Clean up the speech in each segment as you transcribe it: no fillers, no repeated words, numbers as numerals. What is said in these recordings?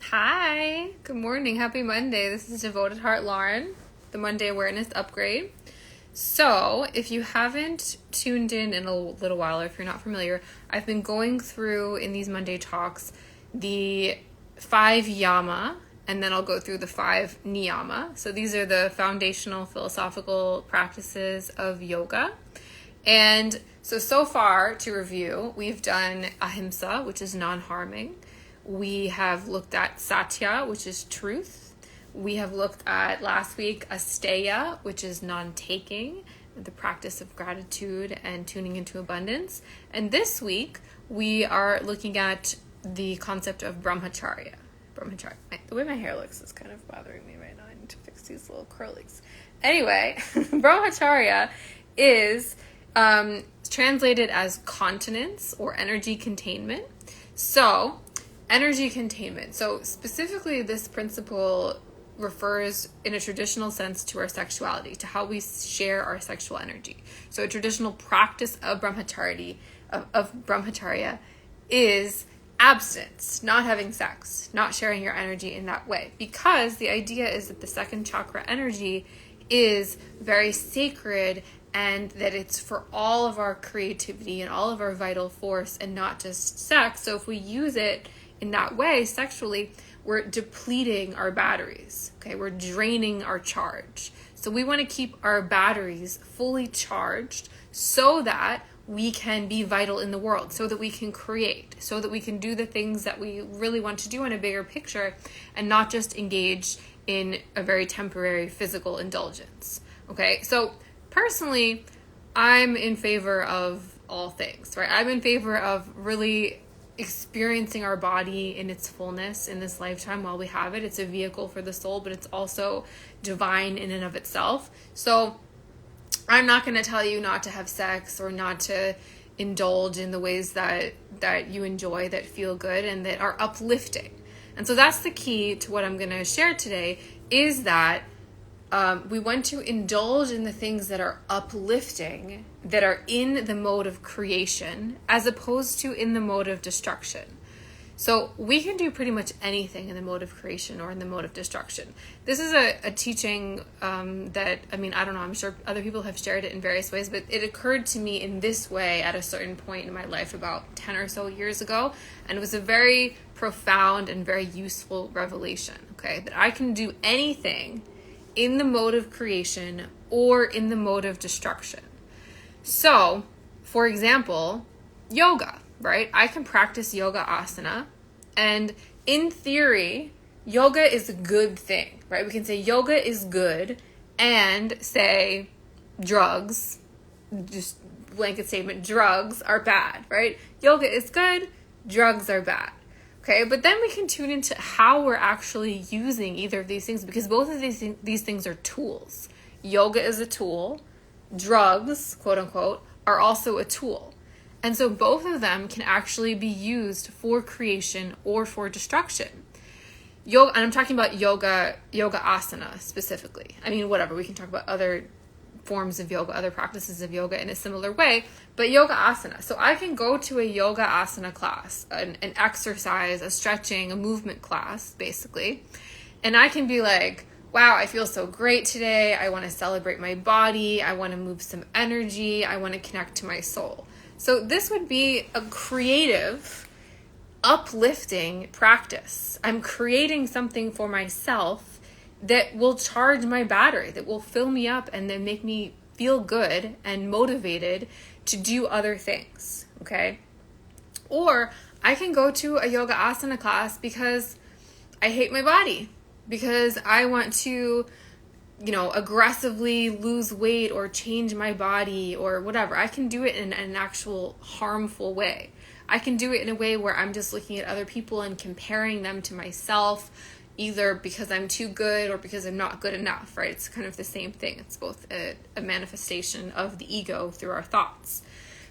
Hi, good morning, happy Monday. This is Devoted Heart Lauren, the Monday Awareness Upgrade. So, if you haven't tuned in a little while, or if you're not familiar, I've been going through in these Monday talks the 5 yama, and then I'll go through the 5 niyama. So, these are the foundational philosophical practices of yoga. And so far, to review, we've done ahimsa, which is non-harming. We have looked at satya, which is truth. We have looked at, last week, asteya, which is non-taking, the practice of gratitude and tuning into abundance. And this week, we are looking at the concept of brahmacharya. The way my hair looks is kind of bothering me right now. I need to fix these little curlies. Anyway, brahmacharya is translated as continence or energy containment. So, energy containment. So specifically, this principle refers in a traditional sense to our sexuality, to how we share our sexual energy. So a traditional practice of brahmacharya, is abstinence, not having sex, not sharing your energy in that way. Because the idea is that the second chakra energy is very sacred and that it's for all of our creativity and all of our vital force and not just sex. So if we use it in that way, sexually, we're depleting our batteries, okay? We're draining our charge. So we want to keep our batteries fully charged so that we can be vital in the world, so that we can create, so that we can do the things that we really want to do in a bigger picture and not just engage in a very temporary physical indulgence, okay? So personally, I'm in favor of all things, right? I'm in favor of really experiencing our body in its fullness in this lifetime while we have it. It's a vehicle for the soul, but it's also divine in and of itself. So I'm not going to tell you not to have sex or not to indulge in the ways that you enjoy, that feel good and that are uplifting. And so that's the key to what I'm going to share today, is that we want to indulge in the things that are uplifting, that are in the mode of creation, as opposed to in the mode of destruction. So we can do pretty much anything in the mode of creation or in the mode of destruction. This is a teaching that, I don't know, I'm sure other people have shared it in various ways, but it occurred to me in this way at a certain point in my life about 10 or so years ago. And it was a very profound and very useful revelation, okay? That I can do anything in the mode of creation or in the mode of destruction. So, for example, yoga, right? I can practice yoga asana, and in theory, yoga is a good thing, right? We can say yoga is good and say drugs, just blanket statement, drugs are bad, right? Yoga is good, drugs are bad. Okay, but then we can tune into how we're actually using either of these things, because both of these things are tools. Yoga is a tool. Drugs, quote unquote, are also a tool. And so both of them can actually be used for creation or for destruction. Yoga, and I'm talking about yoga asana specifically. Whatever, we can talk about other forms of yoga, other practices of yoga in a similar way, but yoga asana. So I can go to a yoga asana class, an exercise, a stretching, a movement class, basically, and I can be like, wow, I feel so great today. I want to celebrate my body. I want to move some energy. I want to connect to my soul. So this would be a creative, uplifting practice. I'm creating something for myself that will charge my battery, that will fill me up and then make me feel good and motivated to do other things, okay? Or I can go to a yoga asana class because I hate my body, because I want to, aggressively lose weight or change my body or whatever. I can do it in an actual harmful way. I can do it in a way where I'm just looking at other people and comparing them to myself, either because I'm too good or because I'm not good enough, right? It's kind of the same thing. It's both a manifestation of the ego through our thoughts.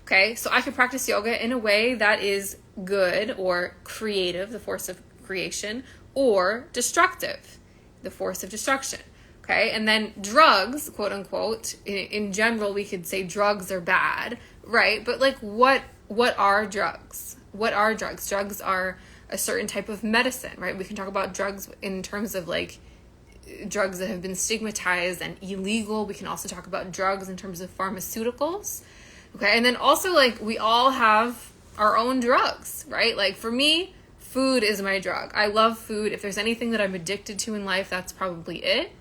Okay, so I can practice yoga in a way that is good or creative, the force of creation, or destructive, the force of destruction. Okay, and then drugs, quote unquote, in general, we could say drugs are bad, right? But like, what are drugs? What are drugs? Drugs are a certain type of medicine, right? We can talk about drugs in terms of like drugs that have been stigmatized and illegal. We can also talk about drugs in terms of pharmaceuticals. Okay. And then also like we all have our own drugs, right? Like for me, food is my drug. I love food. If there's anything that I'm addicted to in life, that's probably it,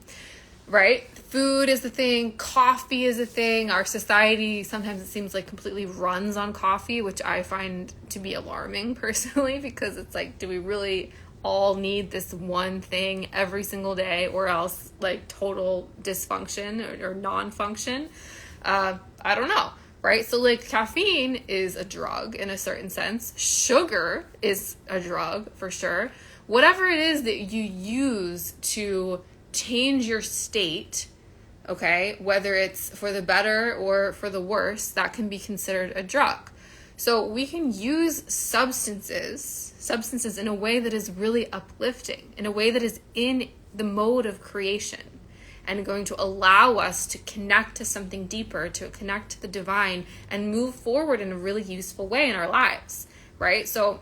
right? Food is the thing. Coffee is a thing. Our society, sometimes it seems like completely runs on coffee, which I find to be alarming personally, because it's like, do we really all need this one thing every single day, or else like total dysfunction or non-function? I don't know. Right? So like caffeine is a drug in a certain sense. Sugar is a drug for sure. Whatever it is that you use to change your state, okay, whether it's for the better or for the worse, that can be considered a drug. So we can use substances in a way that is really uplifting, in a way that is in the mode of creation, and going to allow us to connect to something deeper, to connect to the divine, and move forward in a really useful way in our lives, right? So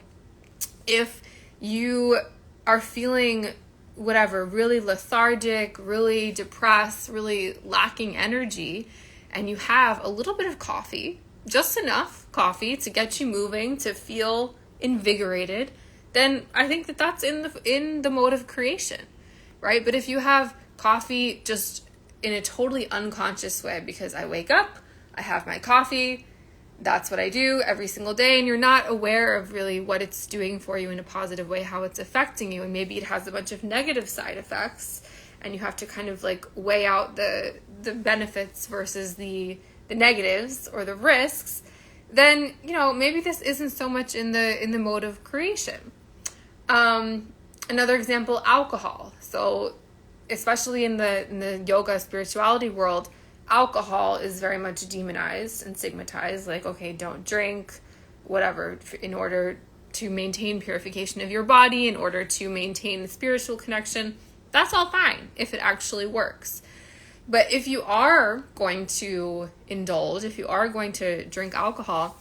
if you are feeling whatever, really lethargic, really depressed, really lacking energy, and you have a little bit of coffee, just enough coffee to get you moving, to feel invigorated, then I think that that's in the mode of creation, right? But if you have coffee just in a totally unconscious way, because I wake up, I have my coffee, that's what I do every single day, and you're not aware of really what it's doing for you in a positive way, how it's affecting you, and maybe it has a bunch of negative side effects, and you have to kind of like weigh out the benefits versus the negatives or the risks, then maybe this isn't so much in the mode of creation. Another example, alcohol. So especially in the yoga spirituality world, alcohol is very much demonized and stigmatized. Like, okay, don't drink, whatever, in order to maintain purification of your body, in order to maintain the spiritual connection. That's all fine if it actually works. But if you are going to indulge, if you are going to drink alcohol,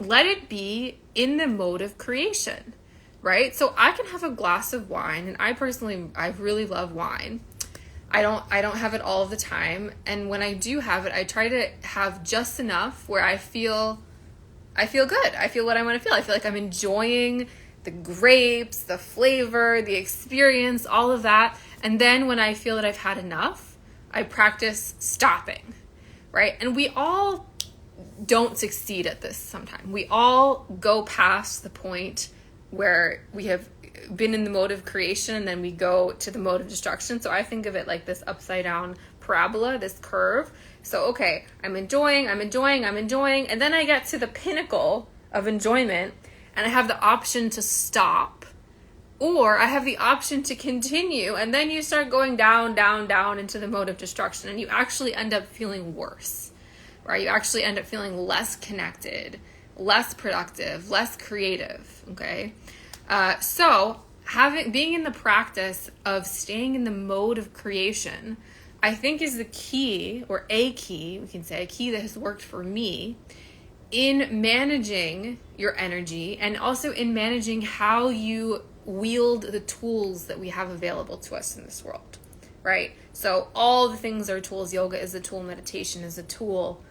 let it be in the mode of creation, right? So I can have a glass of wine, and I really love wine. I don't have it all of the time, and when I do have it, I try to have just enough where I feel good. I feel what I want to feel. I feel like I'm enjoying the grapes, the flavor, the experience, all of that. And then when I feel that I've had enough, I practice stopping, right? And we all don't succeed at this sometimes. We all go past the point where we have been in the mode of creation, and then we go to the mode of destruction. So I think of it like this upside down parabola, this curve. So, okay, I'm enjoying, and then I get to the pinnacle of enjoyment, and I have the option to stop, or I have the option to continue, and then you start going down, down, down into the mode of destruction, and you actually end up feeling worse, right? You actually end up feeling less connected, less productive, less creative, okay? So being in the practice of staying in the mode of creation, I think is the key, or a key, we can say a key that has worked for me in managing your energy, and also in managing how you wield the tools that we have available to us in this world, right? So all the things are tools. Yoga is a tool, meditation is a tool,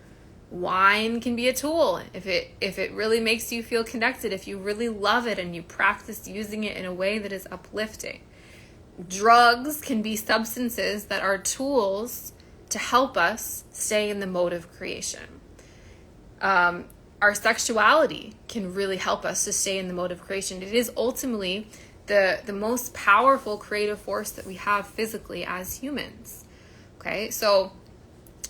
wine can be a tool if it really makes you feel connected, if you really love it and you practice using it in a way that is uplifting. Drugs can be substances that are tools to help us stay in the mode of creation. Our sexuality can really help us to stay in the mode of creation. It is ultimately the most powerful creative force that we have physically as humans. Okay, so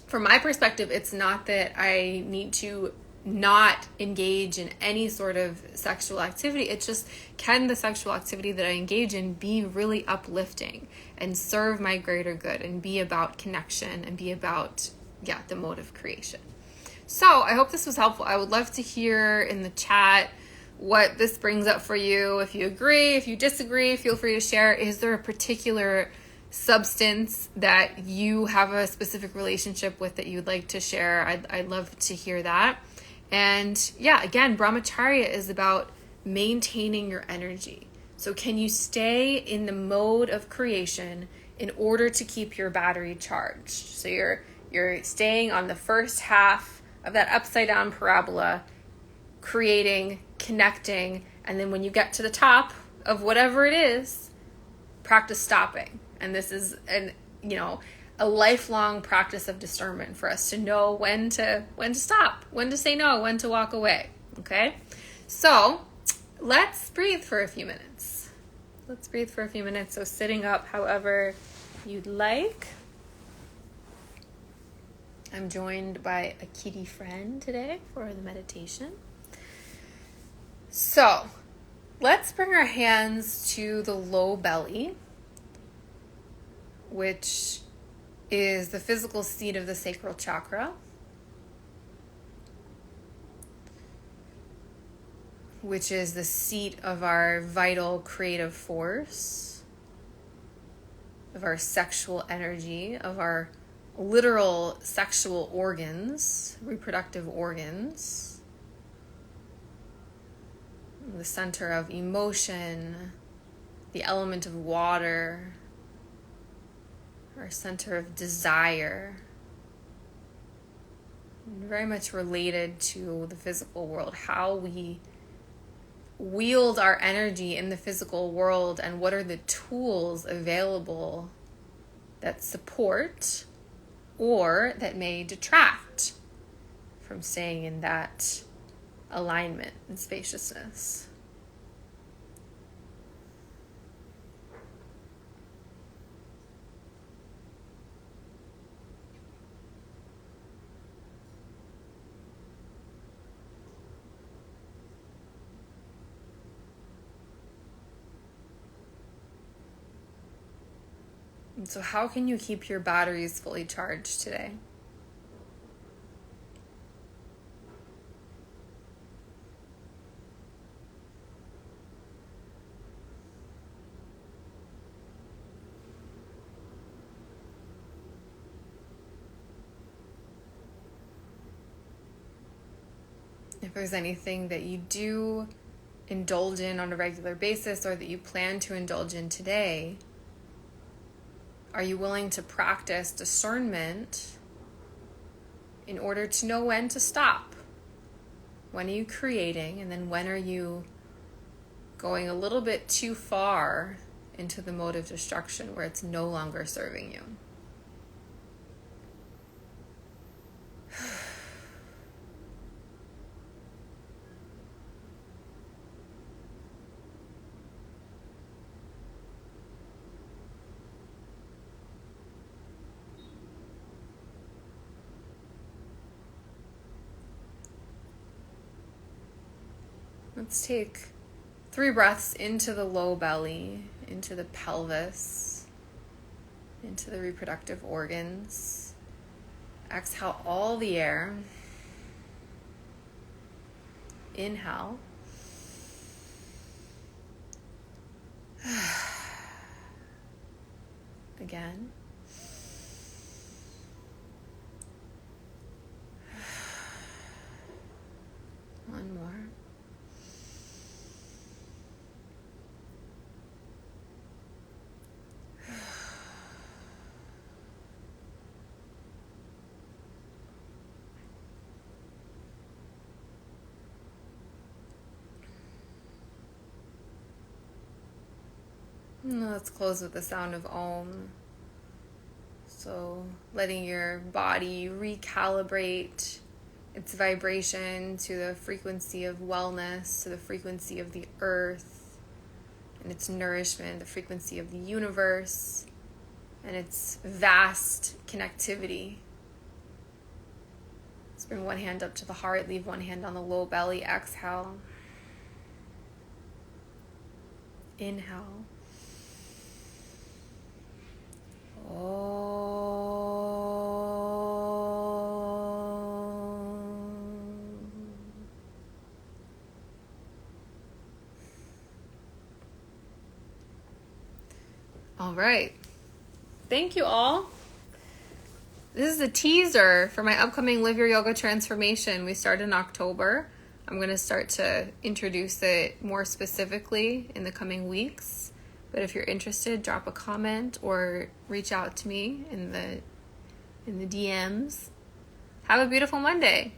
from my perspective, it's not that I need to not engage in any sort of sexual activity. It's just, can the sexual activity that I engage in be really uplifting and serve my greater good and be about connection and be about, the mode of creation. So I hope this was helpful. I would love to hear in the chat what this brings up for you. If you agree, if you disagree, feel free to share. Is there a particular substance that you have a specific relationship with that you'd like to share? I'd love to hear that. And again, brahmacharya is about maintaining your energy, So can you stay in the mode of creation in order to keep your battery charged? So you're staying on the first half of that upside down parabola, creating, connecting, and then when you get to the top of whatever it is, practice stopping. And this is a lifelong practice of discernment for us to know when to stop, when to say no, when to walk away. Okay? So let's breathe for a few minutes. So sitting up however you'd like. I'm joined by a kitty friend today for the meditation. So let's bring our hands to the low belly, which is the physical seat of the sacral chakra, which is the seat of our vital creative force, of our sexual energy, of our literal sexual organs, reproductive organs, the center of emotion, the element of water, our center of desire, very much related to the physical world, how we wield our energy in the physical world, and what are the tools available that support or that may detract from staying in that alignment and spaciousness. And so how can you keep your batteries fully charged today? If there's anything that you do indulge in on a regular basis or that you plan to indulge in today, are you willing to practice discernment in order to know when to stop? When are you creating, and then when are you going a little bit too far into the mode of destruction where it's no longer serving you? Let's take 3 breaths into the low belly, into the pelvis, into the reproductive organs. Exhale all the air. Inhale. Again. One more. Let's close with the sound of Om. So letting your body recalibrate its vibration to the frequency of wellness, to the frequency of the earth and its nourishment, the frequency of the universe and its vast connectivity. Let's bring one hand up to the heart, leave one hand on the low belly, exhale. Inhale. All right. Thank you all. This is a teaser for my upcoming Live Your Yoga Transformation. We start in October. I'm going to start to introduce it more specifically in the coming weeks. But if you're interested, drop a comment or reach out to me in the DMs. Have a beautiful Monday.